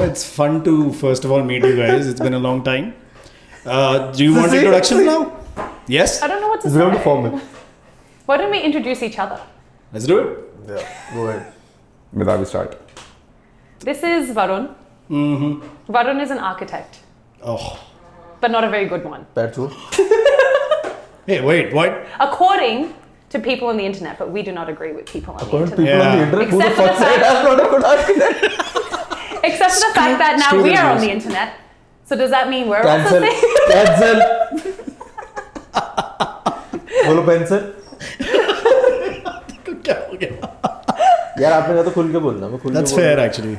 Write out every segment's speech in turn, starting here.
It's fun to, first of all, meet you guys. It's been a long time. Do you want introductions now? Yes? I don't know what to say. We have to form it. Why don't we introduce each other? Let's do it. Yeah, go ahead. Medhavi, start. This is Varun. Mm-hmm. Varun is an architect, Oh. but not a very good one. Patchu. Hey, wait, what? According to people on the internet, but we do not agree with people on According the to people internet. on the internet, who the Except for fuck the said fact- I'm not a good architect? Except for the fact that now screw we the are on news. the internet. So does that mean we're also Cancel. saying? Cancel. बोलो pencil क्या हो गया? यार आपने कहा तो खुल के बोलना मैं खुल के That's बोल fair, रहा हूँ. actually.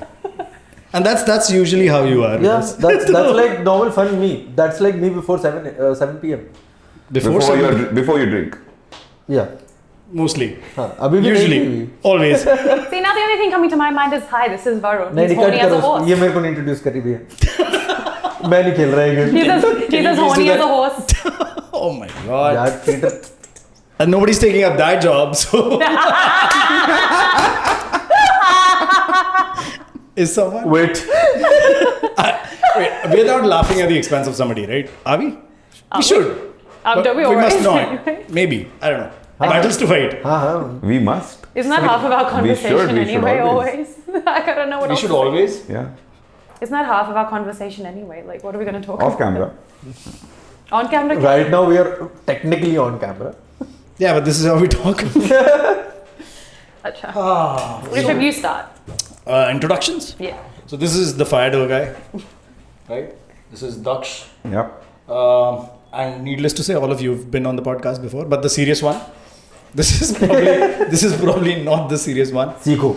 And that's usually how you are. Yeah, Yes. that's like normal fun me. That's like me before 7 p.m. Before you drink. Yeah. Mostly. हाँ अभी भी Usually. नहीं हुई. Always. See, now the only thing coming to my mind is, hi, this is Varun. नहीं He's नहीं horny cut as a करो horse. ये मेरे को नहीं इंट्रोड्यूस करी भैया मैं नहीं खेल रहा है game He's as please do horny as that? a horse. Oh my god. यार theatre And nobody's taking up that job, so. Is someone? Wait Wait, we're not laughing at the expense of somebody, right? Are we? We should. But Don't we we must always? not. Maybe. I don't know. Battles to fight. हाँ हाँ We must. Isn't that half of our conversation we should anyway, always. always? I don't know what We else should to say. always. Yeah. Isn't that half of our conversation anyway? Like, what are we going to talk Off about? camera. On camera? right now we are technically on camera Yeah, but this is how we talk. Acha. Which of you start? Introductions. Yeah. So this is the fire door guy, right? This is Daksh. Yeah. And needless to say, all of you have been on the podcast before, but the serious one. This is probably not the serious one. सीखो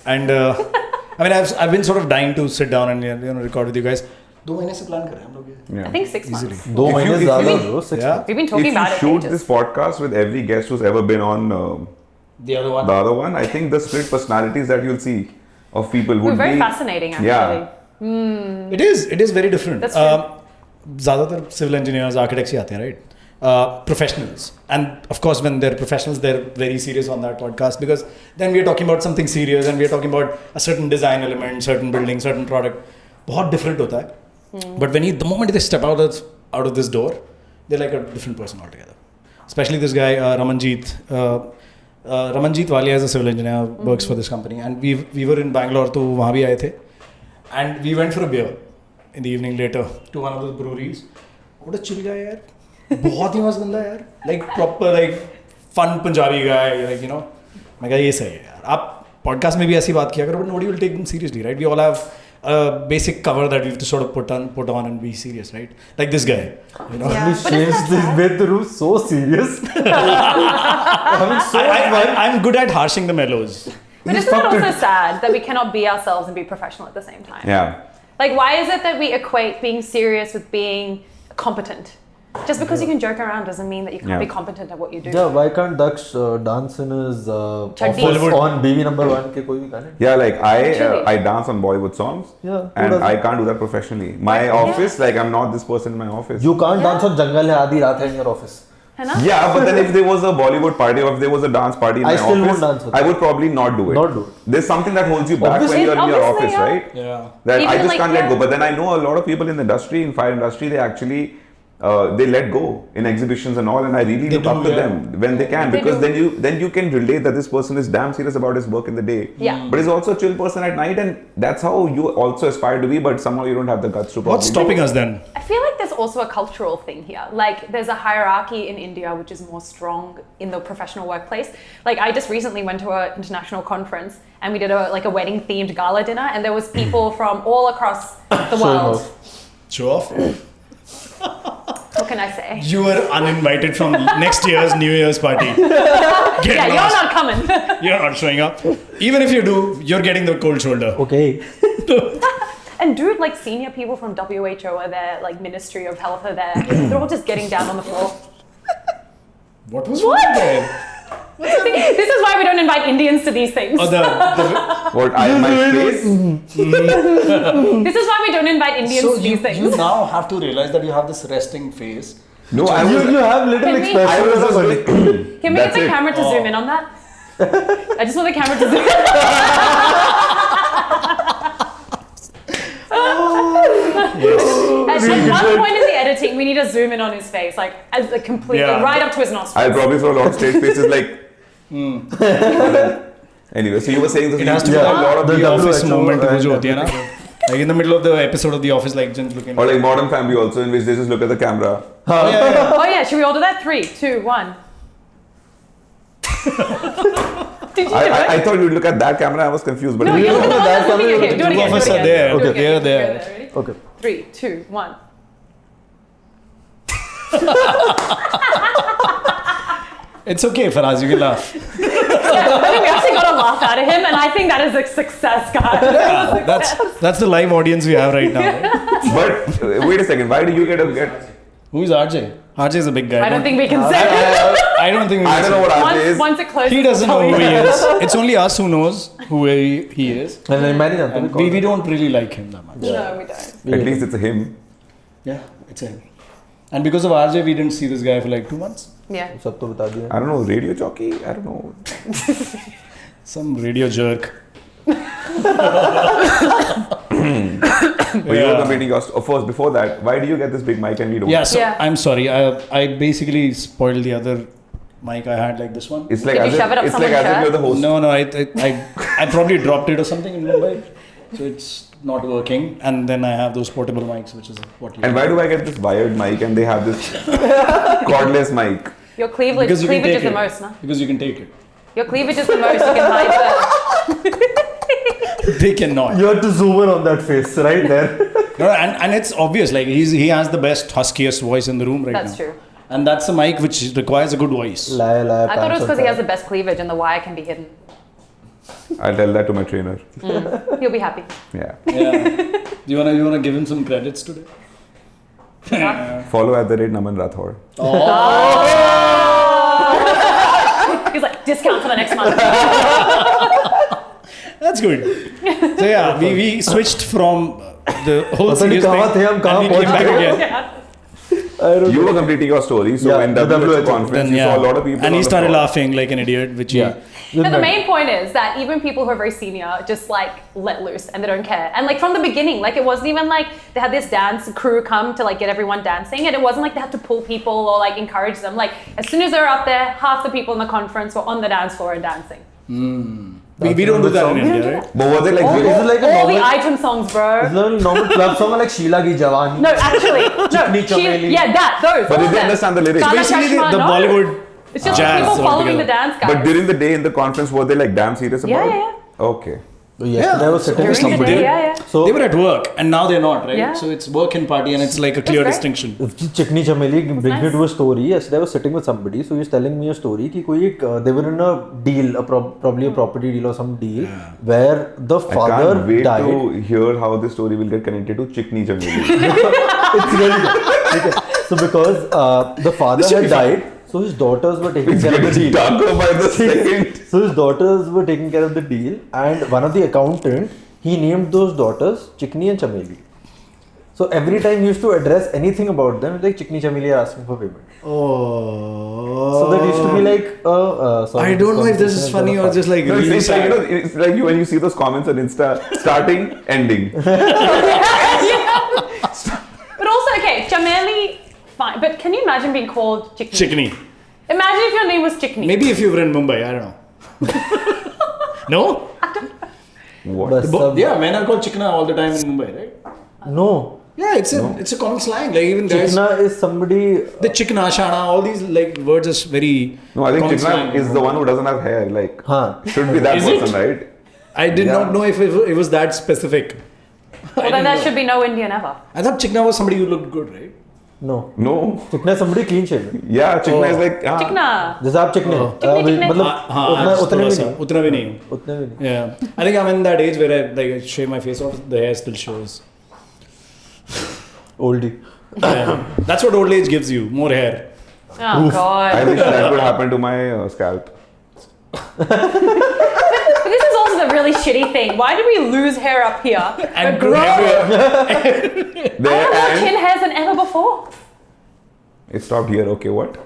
And I mean, I've been sort of dying to sit down and record with you guys. 2 महीने से plan कर रहे हैं हम लोग ये. Yeah. I think 6 Easily. months. 2 If महीने you- ज़्यादा if bro 6 Yeah. We've been If talking you about it shoot ages. this podcast with every guest who's ever been on The other one. the other one, I think the split personalities that you'll see of people would We're very be fascinating, actually. Yeah. It is very different. That's true. ज़्यादातर civil engineers, architects ही आते हैं, right? Professionals, and of course when they're professionals they're very serious on that podcast because then we are talking about something serious and we are talking about a certain design element, certain building, certain product. बहुत different होता है. But the moment they step out of this door, they're like a different person altogether. Especially this guy Ramanjeet. Ramanjeet Walia is a civil engineer, works for this company, and we were in Bangalore, तो वहाँ भी आए थे, and we went for a beer in the evening later to one of those breweries. What a chill guy यार, बहुत ही मस्त बंदा यार, like proper like fun Punjabi guy, like you know. मैं कहा ये सही है यार, आप podcast में भी ऐसी बात किया करो, but nobody will take them seriously, right? We all have a basic cover that we have to sort of put on and be serious, right? Like this guy, you know. Yeah. we but isn't changed that this sad? way through so serious having so much fun I'm good at harshing the mellows. But isn't that also sad that we cannot be ourselves and be professional at the same time? Yeah. Like, why is it that we equate being serious with being competent? Just because you can joke around doesn't mean that you can't be competent at what you do. yeah why can't Daksh dance in his Chaddi. office on BB number 1 के कोई भी गाने Yeah, like Actually. I dance on Bollywood songs. Yeah, who And doesn't? I can't do that professionally. My office, like I'm not this person in my office. you can't Yeah. dance on जंगल है आधी रात है in your office है ना? Yeah, but then if there was a Bollywood party or if there was a dance party in I my still won't office, dance with I that. would probably not do it. Not do it. There's something that holds you back Obviously. when you're in your Obviously, office, yeah. right? Yeah. That Even I just like, can't let yeah. go. But then I know a lot of people in the industry, in fire industry, they actually they let go in exhibitions and all, and I really They look do, up to yeah. them when they can, They because do. then you can relate that this person is damn serious about his work in the day. Yeah. But he's also a chill person at night, and that's how you also aspire to be. But somehow you don't have the guts to. What's probably stopping us then? I feel like there's also a cultural thing here. Like, there's a hierarchy in India which is more strong in the professional workplace. Like, I just recently went to an international conference and we did a wedding themed gala dinner, and there was people from all across the world. Show off. What can I say? You were uninvited from next year's New Year's party. Get Yeah, you're lost. not coming. You're not showing up. Even if you do, you're getting the cold shoulder. okay And dude, like senior people from WHO are there, like Ministry of Health are there. They're all just getting down on the floor. What was wrong there? This is why we don't invite Indians to these things. Oh, What I my face. This is why we don't invite Indians so to these things. you now have to realize that you have this resting face. No, I you was. have little Can we- expression I was just funny. Can we get That's the it. camera to zoom in on that? I just want the camera to zoom in. a zoom in on his face, like as a completely right up to his nostrils. I'll probably throw a lot of straight faces like. Anyway, so you were saying this. It has to be a like lot of the office WHO moment and जो होती है ना, like in the middle of the episode of The Office, like just looking. Or like Modern Family also, in which they just look at the camera. Oh yeah, should we all do that? 3, 2, 1. Did you do it? I thought you'd look at that camera. I was confused, but No, you look at the one that's looking. Okay, do it again. Two of us are there. Okay, they're there. Ready? Okay. 3, 2, 1. It's okay, Faraz, you can laugh. I think we actually got a laugh out of him, and I think that is a success, guys. That's the live audience we have right now. Right? But wait a second. Why do you get? Who is RJ? RJ is a big guy. I don't think we can say it. I don't think we I can don't know say. what RJ is. Once it closes, He doesn't know who he is. is. It's only us who knows who he is. And we don't really like him that much. No, we don't. At least it's a him. Yeah, it's him. And because of RJ, we didn't see this guy for like 2 months. Yeah. सब तो बता दिया. I don't know, radio jockey. I don't know. Some radio jerk. But you were competing. First, before that, why do you get this big mic and we don't? Yeah, so Yeah. I'm sorry. I basically spoiled the other mic I had, like this one. It's like Did as you shove it up if, it's like as if someone's you're the host. No, I probably dropped it or something in Mumbai, so it's not working. And then I have those portable mics, which is what you. And why do I get this wired mic and they have this cordless mic? Your cleavage Because you can is take the it. most, no? Because you can take it. Your cleavage is the most. You can hide the. They cannot. You have to zoom in on that face right there. No, and it's obvious. Like he has the best huskiest voice in the room right now. That's true. And that's a mic which requires a good voice. Lie. I thought it was because he has the best cleavage and the wire can be hidden. I'll tell that to my trainer. He'll be happy. Yeah. Yeah. Do you wanna give him some credits today? Follow @Naman Rathod. He's like, discount for the next month. That's good. So yeah, we switched from the whole पता नहीं serious कहाँ थे हम, thing कहाँ and we came back पहुँच गए? again. You were completing your story, so Yeah, in the WHO WHO conference, Then, you yeah. saw a lot of people. And he on the started floor. laughing like an idiot, which But the main point is that even people who are very senior just like let loose and they don't care. And like from the beginning, like it wasn't even like they had this dance crew come to like get everyone dancing, and it wasn't like they had to pull people or like encourage them. Like as soon as they were up there, half the people in the conference were on the dance floor and dancing. we don't do that in We don't do India, right? that. But was it like? Is it like a All the normal? item songs, bro. Is it a normal club song like Sheila Ki Jawani? No, actually, Chikni no. Chameli. Yeah, those. But all did of they them. understand the lyrics? Gana Basically, Chashma, the no. Bollywood It's just jazz people following altogether. the dance guys. But during the day in the conference, were they like damn serious about Yeah, it? Okay. Yesterday I was sitting with During the somebody. day, yeah. So They were at work and now they're not, right? Yeah. So it's work and party and it's like a clear great. distinction. Chikni Chameli brings me nice. to a story. Yesterday I was sitting with somebody, so he's telling me a story कि कोई एक they were in a deal, probably a property deal or some deal, where the I father can't wait died. to hear how this story will get connected to Chikni Chameli. It's really good. Okay. So because the father had died, so his daughters were taking care of the deal. Darker by the second. So his daughters were taking care of the deal, and one of the accountant, he named those daughters Chikni and Chameli. So every time he used to address anything about them, like Chikni Chameli are asking for payment. Oh. So that used to be like, sorry, I don't know if this is funny or just like No, really it's like, sad. it's like when you see those comments on Insta, starting, ending. But also, okay, Chameli, fine. But can you imagine being called Chikni? Chikni. Imagine if your name was Chikni. Maybe if you were in Mumbai, I don't know. No? What? But Yeah, men are called Chikna all the time in Mumbai, right? no, Yeah, it's a common slang. Like even guys, Chikna is somebody. the Chikna, Shana, all these like words are very. No, I think common Chikna slang. is the one who doesn't have hair. Like, should be that Is it? person, right? I did Yeah. not know if it was that specific. Well, then there should be no Indian ever. I thought Chikna was somebody who looked good, right? No, No. Chikna is somebody clean shaven. Yeah, Chikna is like. Chikna. जैसे आप चिकने Oh. चिकने। मतलब हाँ, उतने भी नहीं उतना भी नहीं हूँ. उतने भी नहीं Yeah, I think I'm in that age where I shave my face off. The hair still shows. oldie. Yeah. That's what old age gives you, more hair. Oh, I God. wish that would happen to my scalp. But this is also the really shitty thing. Why do we lose hair up here? And but grow? everywhere. I There have more and chin hairs than ever before. it stopped here. Okay, what?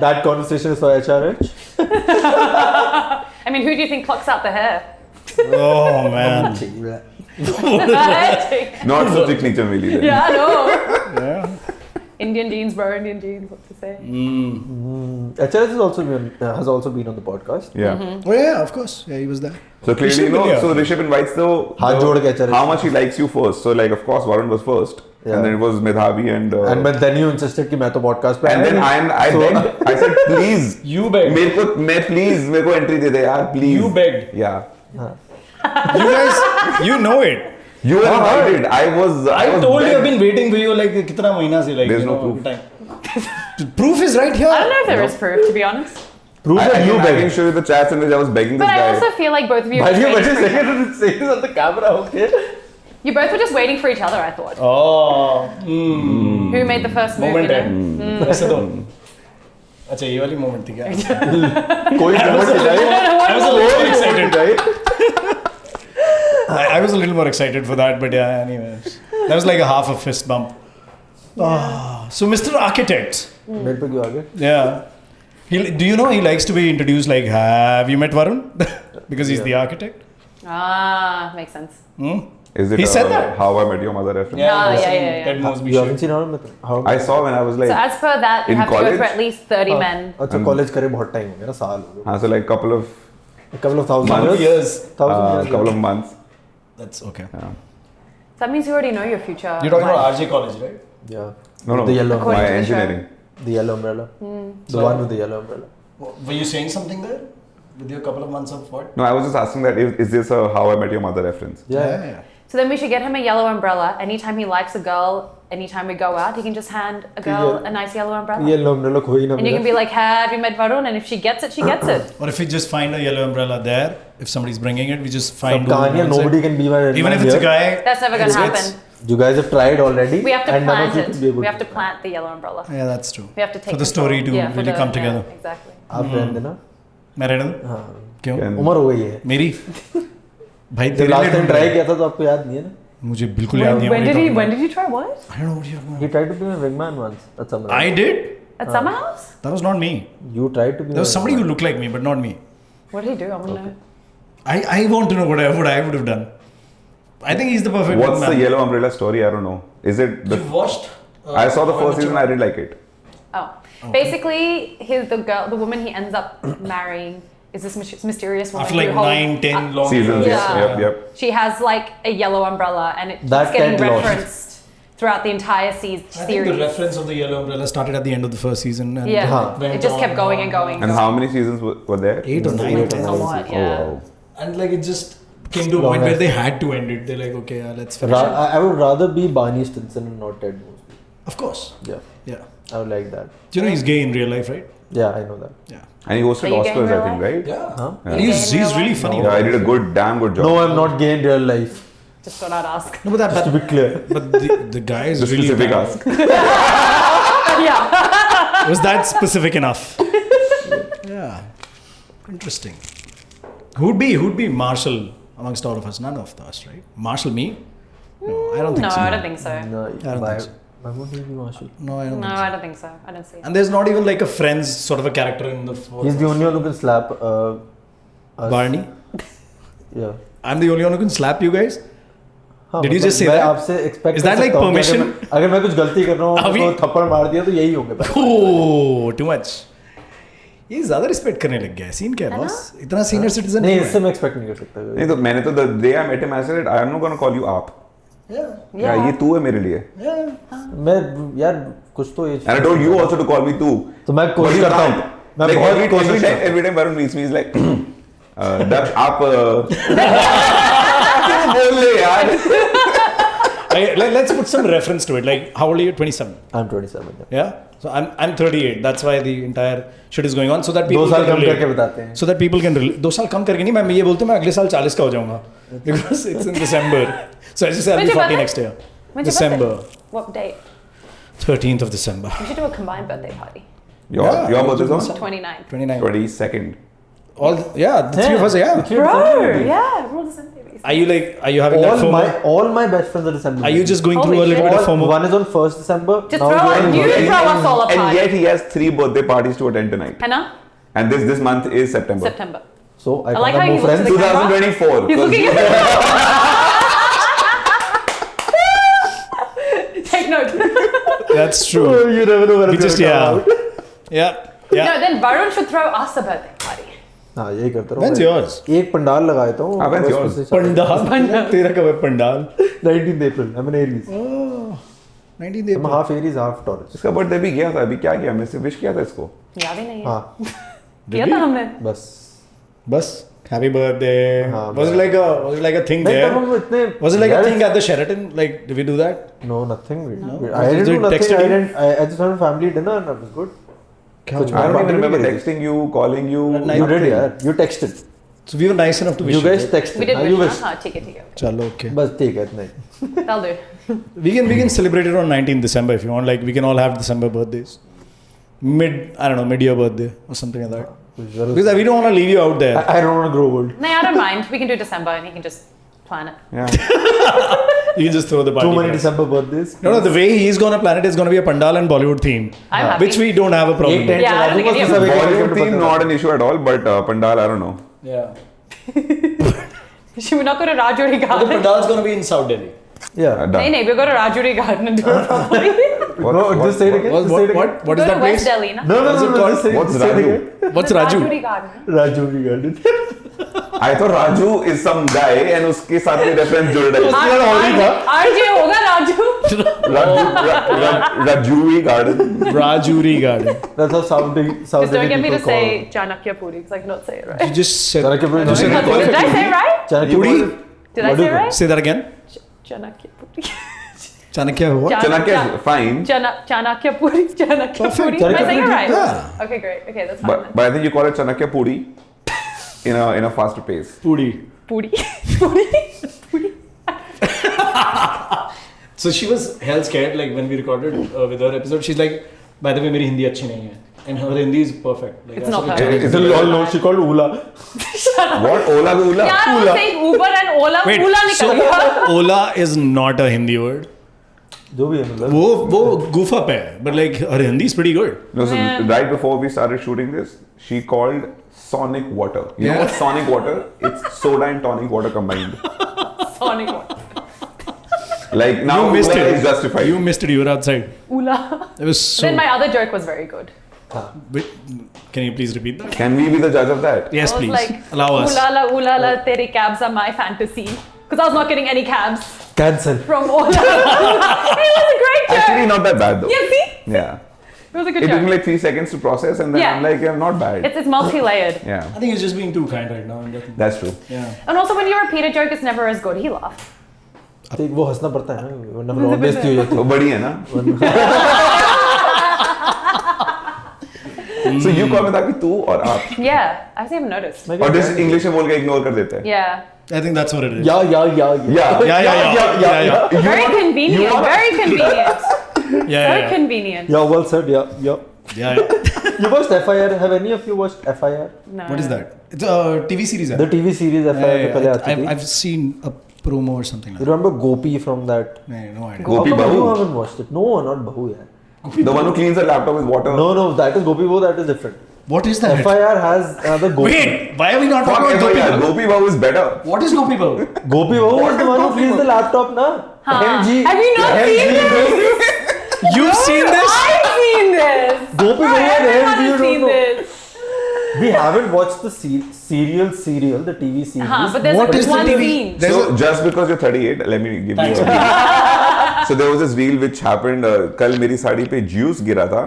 That conversation is for HRH. I mean, who do you think plucks out the hair? Oh man. Not so chikni chameli then. Yeah, no. Yeah. Indian jeans, bro. Indian jeans. What to say? HRS has also been on the podcast. Yeah. Oh yeah, of course. Yeah, he was there. So clearly, Rishabh, yeah. so Rishabh invites हाथ जोड़ के HRS. how much he likes you first. So like, of course, Varun was first, Yeah. and then it was Medhavi and. But then you insisted कि मैं तो podcast पे And then I begged. I said, please. You begged. मेरे को entry दे दे यार, please. You begged. Yeah. You guys, you know it. You were invited. I was told you begged. I've been waiting for you like कितना महीना से like. There's you no know, proof. Time. Proof is right here. I don't know if there is proof, to be honest. Prove I that you can begged. show you the chats in which I was begging this But I guy. also feel like both of you Why were do you waiting for each other. want to say this on the camera? Okay. You both were just waiting for each other, I thought. Oh. Who made the first move, Moment you है. know? ऐसे तो. अच्छा ये वाली moment थी क्या? कोई moment नहीं. I was a little excited. I was a little more excited for that, but yeah, anyways. That was like a half a fist bump. Ah, so Mr. Architect. मेरे पे क्यों आ गए? Yeah. Do you know he likes to be introduced like, have you met Varun? Because he's the architect. Ah, makes sense. Is it He said that. How I Met Your Mother reference? Yeah. Ted Mosby You show. haven't seen how? I saw when I was like. So as per that, you In have to go college? through at least 30 men. अच्छा college करे बहुत time हो गया ना साल हो गए. So like couple of A couple of thousand Months. years. couple of months. That's okay. Yeah. So that means you already know your future. You're talking wife. about RJ College, right? Yeah. No. The yellow. According My to the show. engineering. The yellow umbrella. The So- one with the yellow umbrella. Were you saying something there? With your couple of months of what? No, I was just asking that is this a How I Met Your Mother reference? Yeah. So then we should get him a yellow umbrella. Anytime he likes a girl, anytime we go out, he can just hand a girl Yeah. a nice yellow umbrella. Yellow umbrella कोई ना And you can be like, have you met Varun? And if she gets it, she gets it. Or if we just find a yellow umbrella there, if somebody's bringing it, we just find. Some Kanye, nobody can be my Even if it's a guy. That's never going to it's- happen. You guys have tried already. We have to and none of plant you it. could be able We have to do plant the yellow umbrella. Yeah, that's true. We have to take For the story to control. really come together. Yeah, exactly. that. आप रहने देना. मैं रहने दूं? हाँ. क्यों? Can- उम्र हो गई है. मेरी भाई जब तेरे last लिए time ढूंढ try रहा हूं। किया था तो आपको याद नहीं है ना? मुझे बिल्कुल याद नहीं है When what did you're he? talking When about. did he try what? I don't know what you're talking He tried to be my wingman once. At some about. I did? At summer house? That was not me. You tried to be. There was somebody who looked like me, but not me. What did he do? I want to know. I want to know what I would have done. I think he's the perfect What's man. the Yellow Umbrella story? I don't know. Is it the? You watched? I saw the first season. I did like it. Oh. Basically, the woman he ends up marrying is this mysterious woman. After like who holds- 9-10 long Seasons. years. Yeah. Yep. She has like a yellow umbrella, and it's That getting Ted lost. referenced throughout the entire I think series. the reference of the yellow umbrella started at the end of the first season. And Yeah, Huh. went it just kept on going and going. And how many seasons were there? 8 or 9 or 10. A lot, Oh yeah. wow. And like it just came to a Long point where as- they had to end it. They're like, okay, let's finish it. I would rather be Barney Stinson and not Ted Mosby. Of course. Yeah. Yeah. I would like that. Do you know he's gay in real life, right? Yeah, I know that. Yeah. And he hosted Are you gay in Oscars, I real think, life? right? Yeah. Huh? Yeah. He's Gay in real really life? funny. Yeah, he did a damn good job. No, I'm not gay in real life. Just thought I'd ask. No, but Just to be clear. but the guy is The really specific bad. ask. Yeah. Was that specific enough? Yeah. Interesting. Who'd be Marshall amongst all of us? None of us, right? Marshall, me? No, I don't think No, so. I don't think so. No, don't why, think so. why would he be Marshall? No, I don't No, think so. I don't think so. I don't see it. And there's not even like a Friends sort of a character in the He's the only one who can slap us. Barney. Yeah. I'm the only one who can slap you guys. हाँ, Did you मतलब just say मैं that? आपसे expect Is कर that like सकता हूँ कि permission? अगर मैं कुछ गलती कर रहा हूँ अभी- तो थप्पड़ मार दिया तो यही होगा. Oh, too much. ये ज्यादा रिस्पेक्ट करने लग गया है. सीन क्या है बॉस? इतना सीनियर सिटीजन नहीं इससे मैं expect नहीं कर सकता. नहीं तो मैंने तो the day I met him, I said, I am not going to call you आप. Yeah, ये तू है मेरे लिए. मैं यार कुछ तो And I told you also to call me तू. तो मैं But कोशिश you करता हूँ. can't. मैं Like बहुत कोशिश करता हूँ. every time Varun meets me, he's like, Daksh, आप क्यों बोल ले यार? Let's put some reference to it. Like, how old are you? 27. I'm 27. Yeah. Yeah. So I'm 38. That's why the entire shit is going on. So that people 2 साल can come relate. करके बताते हैं. So that people can relate. 2 साल कम करके नहीं. मैं ये बोलता हूँ मैं अगले साल 40 का हो जाऊँगा. Because it's in December. So I just say I'll When's be your 40 birthday? next year. When's your December. birthday? What date? 13th of December. We should do a combined birthday party. Your birthday is on 29. 29. 22nd. All the three of us. Yeah. Bro, yeah, we're all the same babies. Are you having that FOMO? All my best friends are December. Are you just going Holy through a little shit. bit of FOMO? One is on 1st December. Just now throw you are us, on you birthday. throw us all a And party. yet he has 3 birthday parties to attend tonight. Hannah? And this month is September. September. So I I like can't how have you more look to friends. the camera. 2024. He's looking at That's true. You never know where We it's just gonna come out. yeah. No, then Varun should throw us a birthday party. हाँ यही करता हूँ. When's yours? एक पंडाल लगाता हूँ. When's yours? Pandal. तेरा कब है pandal? 19th April. I'm an Aries. Oh, 19th I'm April. half Aries, half Taurus. इसका बर्थडे भी गया था. अभी क्या किया? मैं सिर्फ विश किया था इसको. याद ही नहीं है. हाँ. किया था हमने. बस. बस. Happy birthday. हाँ, was it like a thing नहीं, there? तब हम इतने. Was it like a यार, thing at the Sheraton? Like, did we do that? No, nothing. No. I didn't Did do you nothing. text I him? didn't. I just had a family dinner and that was good. क्या कुछ हुआ? I don't even remember Nothing. texting you, calling you. You did, यार. You texted. So we were nice enough to wish You guys right? texted. We did You wish. wished. हाँ ठीक है. चलो okay. बस ठीक है इतना ही. That'll do. We can celebrate it on 19th December if you want. Like we can all have December birthdays. Mid-year birthday or something like that. Because we don't want to leave you out there. I don't want to grow old. No, I don't mind. We can do December and he can just plan it. Yeah. You can just throw the party. Too many there. December birthdays. No, the way he's gonna plan it is gonna be a pandal and Bollywood theme, I'm happy. which we don't have a problem एक with. tent Yeah, I चला don't दूंगा, think उसमें सब एक Bollywood एक theme पता not an issue at all, but Pandal I don't know. Yeah. Should we not go to Rajuri The Garden? pandal's gonna be in South Delhi. Yeah. Done. No, we'll go to Rajuri Garden and do it properly. No, just say it again. What? Just say it again. What? What Go is to that West place? Delhi, na? No, What's it called? just say it- What's just say it Raju? again. What's The Raju? Rajuri Garden. Rajuri Garden. I thought Raju is some guy and उसके साथ में reference जुड़ रहा है. RJ होगा Raju. Rajuri Garden. Rajuri Garden. That's how South Delhi Just don't get me to people say call. Chanakya Puri because I cannot say it You right. just said. Chanakya you said it Puri. Did I perfectly. say it right? Chanakya Puri? Puri. Did I What say do it you right? Say that again. Chanakya Puri. Chanakya हुआ? Chanakya is fine. Chanakya Puri. Chanakya Perfect. Puri. Am I saying it Chanakya right? Puri, yeah. Okay, great. Okay, that's fine. But I think you call it Chanakya Puri in a faster pace. Puri. Puri. Puri. Puri. So she was hell scared. Like when we recorded with her episode, she's like, "By the way, मेरी हिंदी अच्छी नहीं है." And her Hindi is perfect. Like, It's not ऐसा perfect. कुछ- It's all know she called Ula. What? Ola be Ula? Yeah, I was saying Uber and Ola. Wait, Ola so निकल गया. Ola is not a Hindi word. जो भी है मतलब. वो goof up है, but like her Hindi is pretty good. No, so Man. right before we started shooting this, she called Sonic Water. You know Yeah. what's Sonic Water? It's soda and tonic water combined. Sonic one. Like now You missed Ula it. is justified. You missed it. You were outside. Ula. It was so. Then my other joke was very good. Wait, can you please repeat that? Can we be the judge of that? Yes, I was please. like, Allow us. Ooh la la, tere cabs are my fantasy. Because I was not getting any cabs Cancel. from Ola. It was a great joke. Actually, not that bad though. Yeah, see? Yeah. It was a good It took joke. me like 3 seconds to process, and then Yeah. I'm like, yeah, not bad. It's multi-layered. Yeah, I think he's just being too kind right now. And that- that's true. yeah. And also when you repeat a joke, it's never as good. He laughed. ठीक वो हंसना पड़ता है ना वरना फिर और बेइज्जती हो जाती वो बड़ी है ना. So you call me ताकि तू और आप Yeah, I haven't even noticed. है और जिस इंग्लिश में बोल के इग्नोर कर देते हैं. Yeah. I think that's what it is. या Yeah. Very convenient. You are- Very convenient. Yeah. So convenient. या well said yeah Yeah. you watched FIR have any of you watched FIR No. What is that? It's a TV series. the TV series FIR जो पहले आती थी I've seen a promo or something like you remember Gopi from that that. No idea. Gopi How come Bahu? you haven't watched it no not Bahu yaar The one who cleans the laptop with water. no that is Gopi Bahu that is different What is that? FIR has another Gopi Wait, why are we not Fuck talking about Gopi FIR. Bahu? Gopi Bahu is better. What is Gopi Bahu? Gopi Bahu was the one who cleans the laptop na MG Have you not seen this? You've seen this? I've seen this. Gopi Bahu and Everyone MG you has don't seen know this. we haven't watched the serial the TV series But there's What like is the one TV? scene. There's So just because you're 38, let me give you. So there was this reel which happened. कल मेरी साड़ी पे juice गिरा था.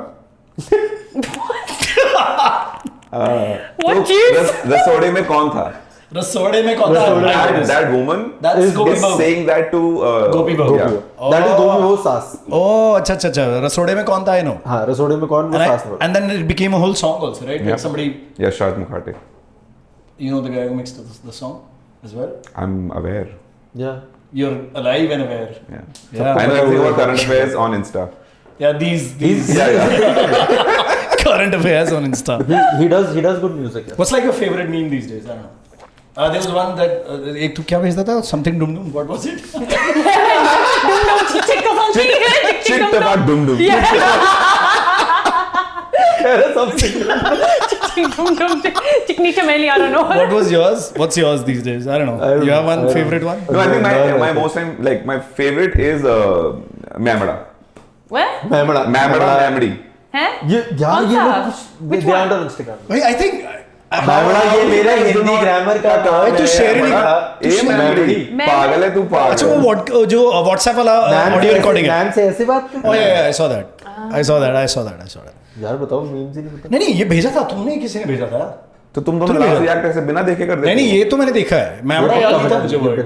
What juice? रसोड़े में कौन था? रसोड़े में कौन था? That woman That's Gopi is Bahu. saying that to Gopi Bahu. Yeah. that is Gopi Bahu सास Oh, अच्छा. रसोड़े में कौन था? I know. हाँ रसोड़े में कौन वो And, सास and then it became a whole song also, right? Yeah. Like somebody, Shad Mukhate. you know the guy who mixed the song as well? I'm aware. yeah You're alive and aware. Yeah. Yeah. I know everything about current affairs on Insta. Yeah, these Yeah. current affairs on Insta. he does good music yeah. What's like your favorite meme these days? I don't know. There was one that एक तो क्या भेजता था? Something dum dum. What was it? Chick about dum dum. Chickni chameli, I don't know. What was yours? What's yours these days? I don't know. I don't You have know. one favorite one? No, I think No, my most time my favorite is Myamada. Where? Mamadi. हैं? ये यार कौन ये सा? लोग Which they one? aren't on Instagram. भाई I think मैमड़ा ये मेरा हिंदी ग्रामर का काम भाई, तू है। share ही नहीं मैमड़ा। मैमड़ी मैं- पागल है तू अच्छा वो पागल जो WhatsApp वाला ऑडियो रिकॉर्डिंग है. मैम से ऐसे बात कर। Oh yeah, I saw that. यार बताओ मीम्स ही नहीं पता। नहीं ये भेजा था तुमने, किसी ने भेजा था? तो तुम दोनों तुमने लास्ट भेजा? रिएक्ट ऐसे बिना देखे कर देते नहीं हो? ये तो मैंने देखा है. मैं बड़ा याद नहीं था मुझे word.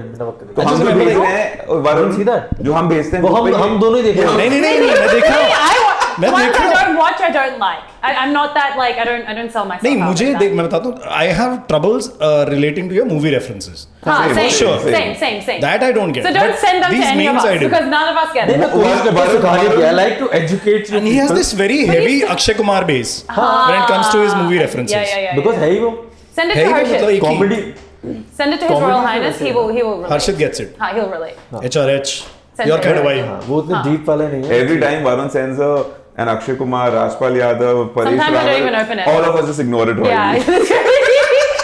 तो हम जो भेज रहे हैं वरुण See that? जो हम भेजते हैं वो वो हम दोनों ही देखे। नहीं मैं देखा. मैं Ones देखा. I don't watch, I don't like. I'm not that like I don't sell myself. नहीं out मुझे like that. देख मैं बताता हूँ I have troubles relating to your movie references. हाँ, Same, same, same. same. That I don't get. So don't But send them to these any of memes us I do. because none of us get नहीं it. मैं कोशिश करता हूँ सिखाने की। I like to educate you. And he has people. this very heavy Akshay Kumar base when it comes to his movie references. Yeah. Because है ही वो Send it है to ही मतलब Harshit. एक ही. comedy. Send it to His Comedy Royal तो Highness. वैसे He will relate. Harshit gets it. हाँ, he'll relate. HRH. Send Your it. kind of vibe. हाँ, वो उतने deep वाले नहीं है। Every time Varun sends an Akshay Kumar, Rajpal Yadav, Paresh Sometimes I don't even Rawal, open it. all of us just ignore it. Yeah.